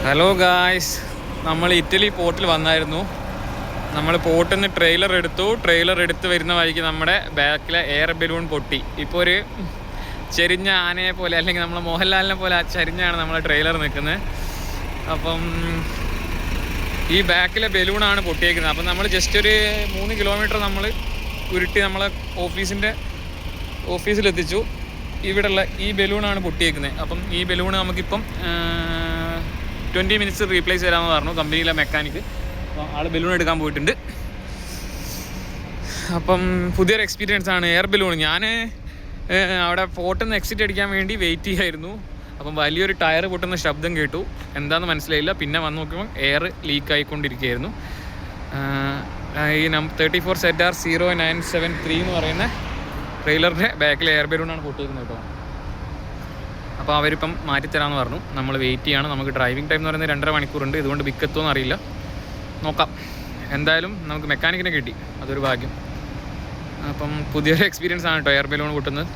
Hello guys, നമ്മൾ Italy പോർട്ടിൽ വന്നായിരുന്നു. നമ്മൾ പോർട്ടിൽ നിന്ന് ട്രെയിലർ എടുത്ത് വരുന്ന വഴിക്ക് നമ്മുടെ ബാക്കിലെ എയർ ബലൂൺ പൊട്ടി. ഇപ്പോൾ ഒരു ചെരിഞ്ഞ ആനയെ പോലെ, അല്ലെങ്കിൽ നമ്മൾ മോഹൻലാലിനെ പോലെ ചരിഞ്ഞാണ് നമ്മളെ ട്രെയിലർ നിൽക്കുന്നത്. അപ്പം ഈ ബാക്കിലെ ബലൂണാണ് പൊട്ടിയേക്കുന്നത്. അപ്പം നമ്മൾ ജസ്റ്റ് ഒരു 3 കിലോമീറ്റർ നമ്മൾ ഉരുട്ടി നമ്മളെ ഓഫീസിലെത്തിച്ചു. ഇവിടെയുള്ള ഈ ബലൂണാണ് പൊട്ടിയേക്കുന്നത്. അപ്പം ഈ ബലൂൺ നമുക്കിപ്പം 20 മിനിറ്റ്സ് റീപ്ലേസ് ചെയ്യാമെന്ന് പറഞ്ഞു കമ്പനിയിലെ മെക്കാനിക്ക്. അപ്പോൾ ആൾ ബലൂൺ എടുക്കാൻ പോയിട്ടുണ്ട്. അപ്പം പുതിയൊരു എക്സ്പീരിയൻസ് ആണ് എയർ ബലൂൺ. ഞാൻ അവിടെ പോർട്ടിൽ നിന്ന് എക്സിറ്റ് അടിക്കാൻ വേണ്ടി വെയിറ്റ് ചെയ്യായിരുന്നു. അപ്പം വലിയൊരു ടയർ പൊട്ടുന്ന ശബ്ദം കേട്ടു. എന്താണെന്ന് മനസ്സിലായില്ല. പിന്നെ വന്ന് നോക്കുമ്പോൾ എയർ ലീക്ക് ആയിക്കൊണ്ടിരിക്കുകയായിരുന്നു. ഈ 34 ZR0973 എന്ന് പറയുന്ന ട്രെയിലറിൻ്റെ ബാക്കിൽ എയർ ബലൂണാണ് പൊട്ടിയിരിക്കുന്നത് കേട്ടോ. അപ്പോൾ അവരിപ്പം മാറ്റിത്തരാമെന്ന് പറഞ്ഞു. നമ്മൾ വെയിറ്റ് ചെയ്യാണ്. നമുക്ക് ഡ്രൈവിംഗ് ടൈം എന്ന് പറയുന്നത് 2.5 മണിക്കൂറുണ്ട്. ഇതുകൊണ്ട് വിൽക്കെത്തുമെന്ന് അറിയില്ല, നോക്കാം. എന്തായാലും നമുക്ക് മെക്കാനിക്കിനെ കിട്ടി, അതൊരു ഭാഗ്യം. അപ്പം പുതിയൊരു എക്സ്പീരിയൻസ് ആണ് കേട്ടോ എയർ ബലൂൺ പൊട്ടുന്നത്.